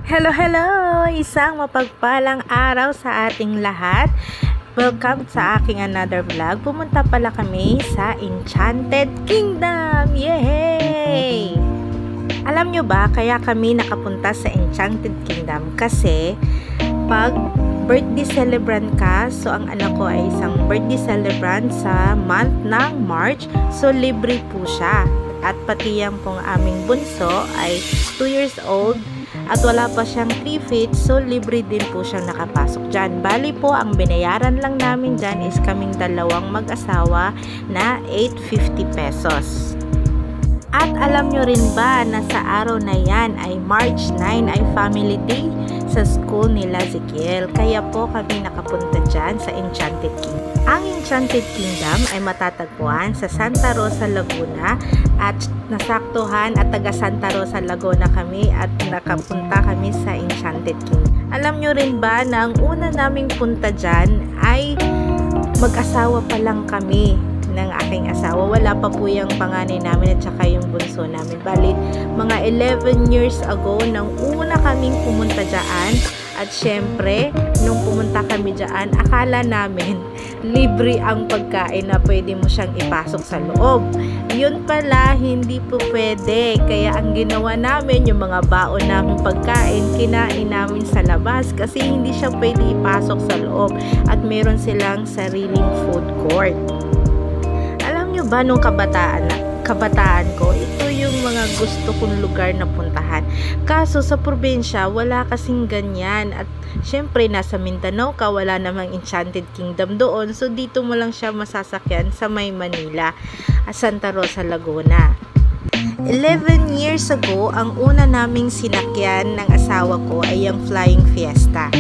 Hello, hello! Isang mapagpalang araw sa ating lahat. Welcome sa aking another vlog. Pumunta pala kami sa Enchanted Kingdom! Yay! Alam nyo ba, kaya kami nakapunta sa Enchanted Kingdom? Kasi, pag birthday celebrant ka, so ang anak ko ay isang birthday celebrant sa month ng March, so libre po siya. At pati yung pong aming bunso ay 2 years old at wala pa siyang 3 feet, so libre din po siyang nakapasok dyan. Bali po, ang binayaran lang namin dyan is kaming dalawang mag-asawa na 850 pesos. At alam nyo rin ba na sa araw na yan ay March 9 ay family day sa school nila Ezekiel. Kaya po kami nakapunta dyan sa Enchanted Kingdom. Ang Enchanted Kingdom ay matatagpuan sa Santa Rosa, Laguna at nasaktuhan at taga Santa Rosa, Laguna kami at nakapunta kami sa Enchanted Kingdom. Alam nyo rin ba na ang una naming punta dyan ay mag-asawa pa lang kami ng aking asawa. Wala pa po yung panganay namin at saka yung bunso namin. Bali, mga 11 years ago nang una kaming pumunta dyan. At syempre, nung pumunta kami dyan, akala namin libre ang pagkain na pwede mo siyang ipasok sa loob. Yun pala, hindi po pwede. Kaya ang ginawa namin, yung mga baon namin pagkain, kinain namin sa labas kasi hindi siya pwede ipasok sa loob. At meron silang sariling food court. Alam nyo ba, nung kabataan ko, ito yung mga gusto kong lugar na puntahan. Kaso sa probinsya, wala kasing ganyan. At syempre, nasa Mindanao ka, wala namang Enchanted Kingdom doon. So, dito mo lang siya masasakyan sa May Manila, Santa Rosa, Laguna. 11 years ago, ang una naming sinakyan ng asawa ko ay yung Flying Fiesta.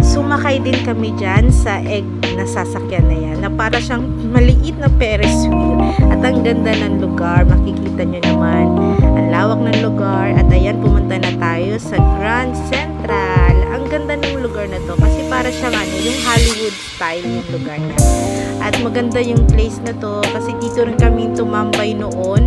Sumakay din kami dyan sa egg na sasakyan na yan, na para siyang maliit na Ferris wheel. At ang ganda ng lugar, makikita nyo naman ang lawak ng lugar. At ayan, pumunta na tayo sa Grand Central. Ang ganda ng lugar na to kasi para siyang yung Hollywood style yung lugar niya. At maganda yung place na to kasi dito rin kami tumambay noon.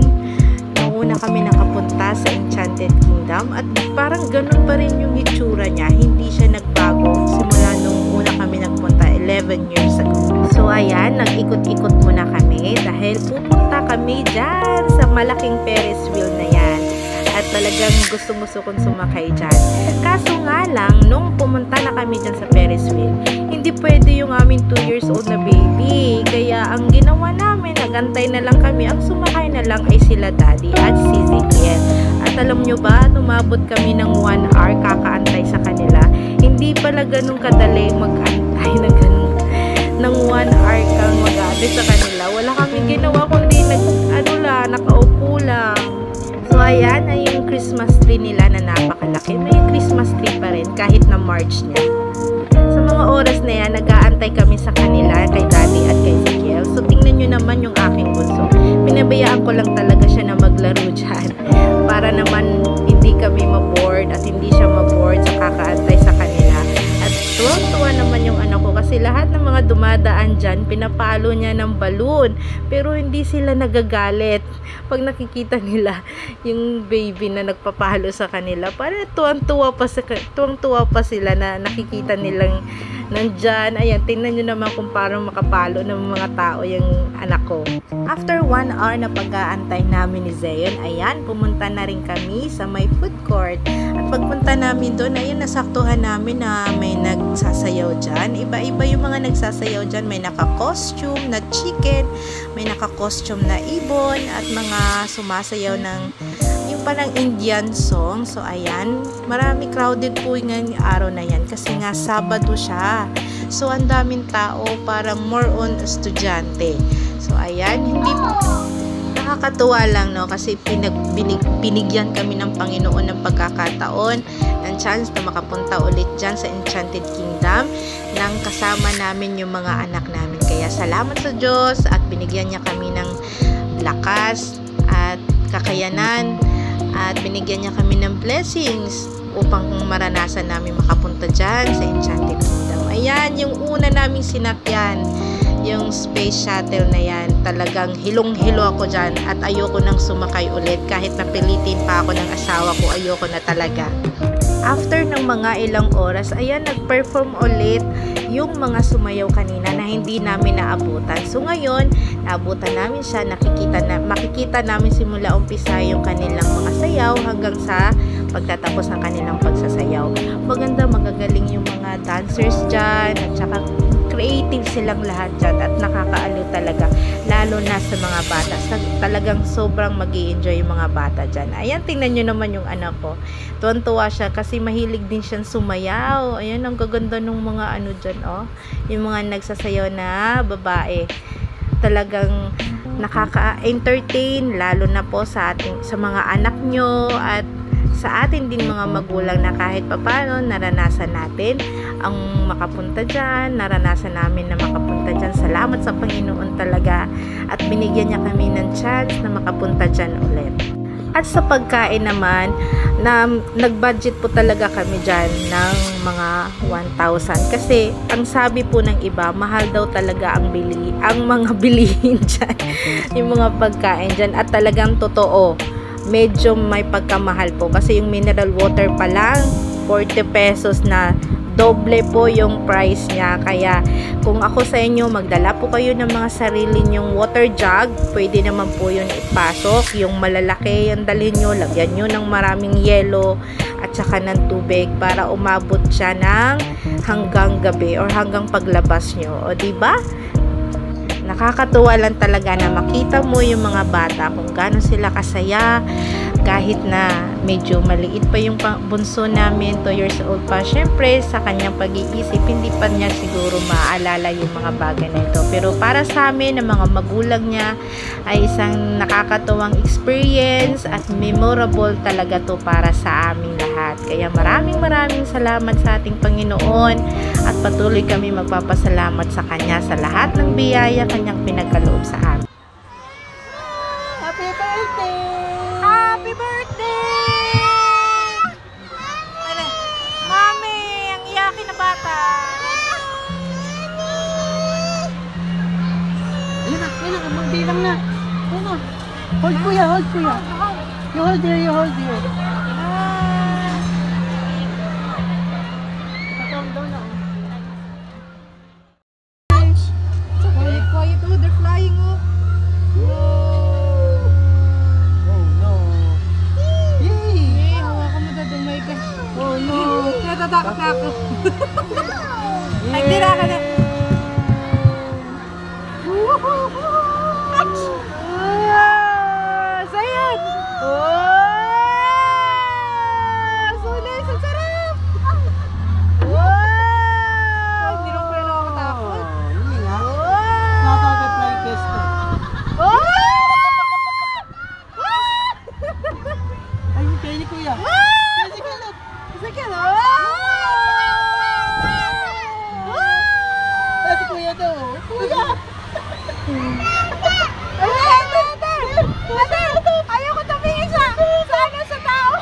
Una kami nakapunta sa Enchanted Kingdom at parang ganun pa rin yung itsura niya, hindi siya nagbago simula nung una kami nagpunta 11 years ago. So ayan, nag-ikot-ikot muna kami dahil pupunta kami dyan sa malaking Ferris wheel na yan at talagang gusto kong sumakay dyan. Kaso nga lang, nung pumunta na kami dyan sa Ferris wheel, hindi pwede yung aming 2 years old na baby. Kaya ang ginawa namin, nagantay na lang kami. Ang sumakay na lang ay sila daddy at si Ezekiel. At alam nyo ba, tumabot kami ng 1 hour kakaantay sa kanila. Hindi pala ganun kadali mag-antay na ganun. Ng 1 hour kang mag-aantay sa kanila. Wala kami ginawa kundi nakaupo lang. So ayan ay yung Christmas tree nila na napakalaki. May Christmas tree pa rin kahit na March niya. Sa mga oras na yan, nag-aantay kami sa kanila, kay daddy at kay Ezekiel. So tingnan nyo naman yung aking bunso. Pinabayaan ko lang talaga siya na maglaro dyan. Para naman hindi kami maboard at hindi siya maboard sa kakaantay sa kanila. At tuwang-tuwa naman yung anak ko kasi lahat ng mga dumadaan dyan, pinapalo niya ng balloon. Pero hindi sila nagagalit pag nakikita nila yung baby na nagpapalo sa kanila. Para tuwang-tuwa pa sila na nakikita nilang nandyan. Ayan, tingnan nyo naman kung paano makapalo ng mga tao yung anak ko. After 1 hour na pag-aantay namin ni Zion, ayan, pumunta na rin kami sa may food court. At pagpunta namin doon, ayan, nasaktuhan namin na may nagsasayaw dyan. Iba-iba yung mga nagsasayaw dyan. May naka-costume na chicken, may naka-costume na ibon, at mga sumasayaw ng yung parang Indian song. So ayan, marami crowded po yung araw na yan kasi nga Sabado siya. So ang daming tao, parang more on estudyante. So ayan, hindi nakakatuwa lang, no, kasi binigyan kami ng Panginoon ng pagkakataon, ng chance na makapunta ulit dyan sa Enchanted Kingdom nang kasama namin yung mga anak namin. Kaya salamat sa Diyos at binigyan niya kami ng lakas at kakayanan at binigyan niya kami ng blessings upang maranasan namin makapunta dyan sa Enchanted Kingdom. Ayan, yung una naming sinakyan, yung space shuttle na yan, talagang hilong-hilo ako dyan at ayoko nang sumakay ulit kahit napilitin pa ako ng asawa ko, ayoko na talaga. after ng mga ilang oras, ayan, nag-perform ulit yung mga sumayaw kanina na hindi namin naabutan. So ngayon, naabutan namin siya, makikita namin simula umpisa yung kanilang mga sayaw hanggang sa pagtatapos ng kanilang pagsasayaw. Maganda, magagaling yung mga dancers dyan, at saka creative silang lahat dyan at nakakaaliw talaga, lalo na sa mga bata. Talagang sobrang mag-i-enjoy yung mga bata dyan. Ayan, tingnan nyo naman yung anak ko. Tuwan-tuwa siya kasi mahilig din siyang sumayaw. Ayan, ang gaganda ng mga ano dyan, oh. Yung mga nagsasayaw na babae. Talagang nakaka-entertain, lalo na po sa mga anak nyo at sa atin din mga magulang na kahit papano naranasan natin ang makapunta dyan, naranasan namin na makapunta dyan. Salamat sa Panginoon talaga at binigyan niya kami ng chance na makapunta dyan ulit. At sa pagkain naman, na nag-budget po talaga kami dyan ng mga 1,000 kasi ang sabi po ng iba, mahal daw talaga ang mga bilihin dyan, yung mga pagkain dyan, at talagang totoo, medyo may pagkamahal po kasi yung mineral water pa lang 40 pesos na, doble po yung price niya. Kaya kung ako sa inyo, magdala po kayo ng mga sarili nyong water jug, pwede naman po yun ipasok, yung malalaki yung dalhin nyo, lagyan nyo ng maraming yelo at saka ng tubig para umabot siya ng hanggang gabi or hanggang paglabas nyo, o diba? Nakakatuwa lang talaga na makita mo yung mga bata kung gaano sila kasaya kahit na medyo maliit pa yung bunso namin, 2 years old pa. Syempre sa kanyang pag-iisip hindi pa niya siguro maaalala yung mga bagay na ito, pero para sa amin ng mga magulang niya ay isang nakakatuwang experience at memorable talaga to para sa aming lahat. Kaya maraming salamat sa ating Panginoon at patuloy kami magpapasalamat sa Kanya sa lahat ng biyaya Kanyang pinagkaloob sa amin. Happy birthday! Happy birthday! Mami, ang iyakin na bata. Ayun na, magbilang na. Ayun na. Hold kuya. You hold here. Quiet, oh, they're flying, oh. Oh no! Natatakot na ako. Nagdira ka na. Sayad! So nice! Ang sarap! Hindi rin pala nakakatakot. Hindi nga. Nakaka-fly kiss to. Ay, kaya ni kuya. Sakit, Si kuya daw. Kuya! Ayoko tumingin sa tao.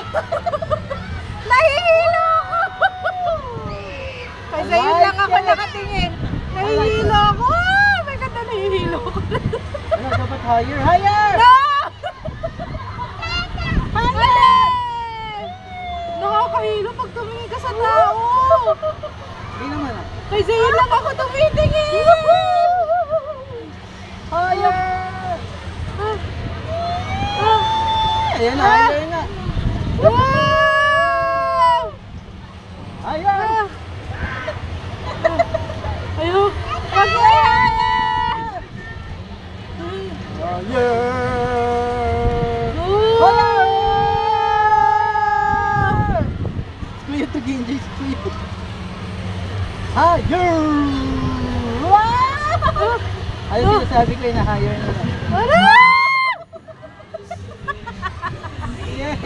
Nahihilo ako. Kasi yun lang ako nakatingin. Nahihilo ako. Oh my God, nahihilo ako. Ano, dapat higher? No! Nakakahilo pag tumingin ka sa tao. Hindi naman ah. Kasi yun lang ako tumitingin. Higher! Ayan na, higher na. Wow! Higher! Ayun. Kuya to Ginjay, kuya. Higher! Ayun sinasabi ko na higher na lang. Yeah!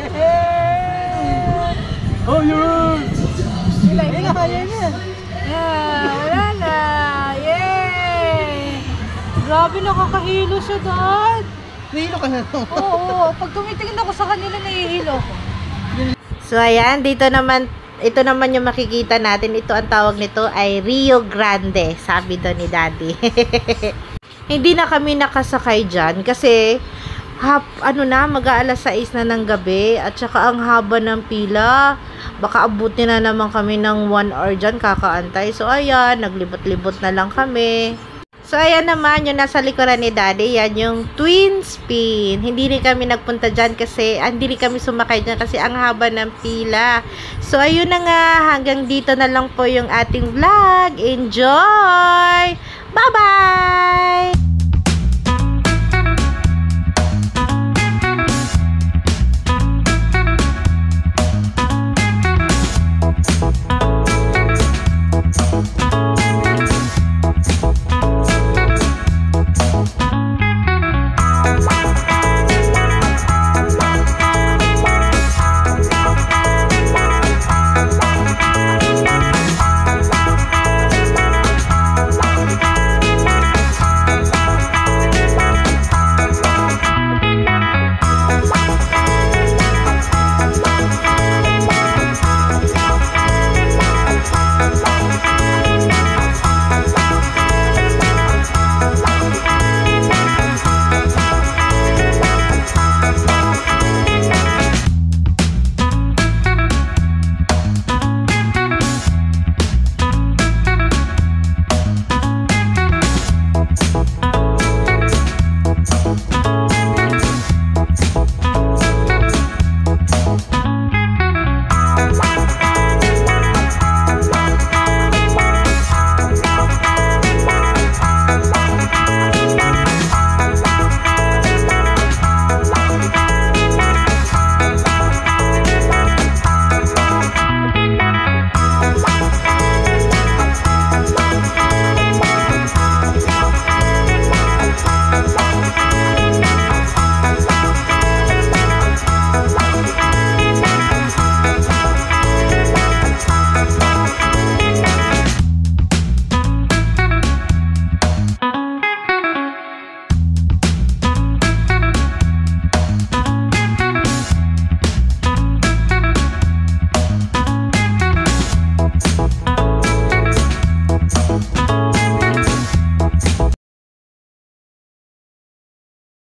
Higher! Ayun na, higher na. Wala na. Yay! Grabe, nakakahilo siya, Dad. Nahilo ka na to. Oo, pag tumitingin ako sa kanila, nahihilo ko. So, ayan, ito naman yung makikita natin. Ito, ang tawag nito ay Rio Grande, sabi doon ni Daddy. Hindi na kami nakasakay dyan kasi ano na, mag-aalas 6 na ng gabi at saka ang haba ng pila. Baka abutin na naman kami ng 1 hour dyan kakaantay. So ayan, naglibot-libot na lang kami. So ayan naman, yung nasa likuran ni Daddy, yan yung twin spin. Hindi rin kami nagpunta dyan kasi, hindi rin kami sumakay dyan kasi ang haba ng pila. So ayun na nga, hanggang dito na lang po yung ating vlog. Enjoy! Bye-bye!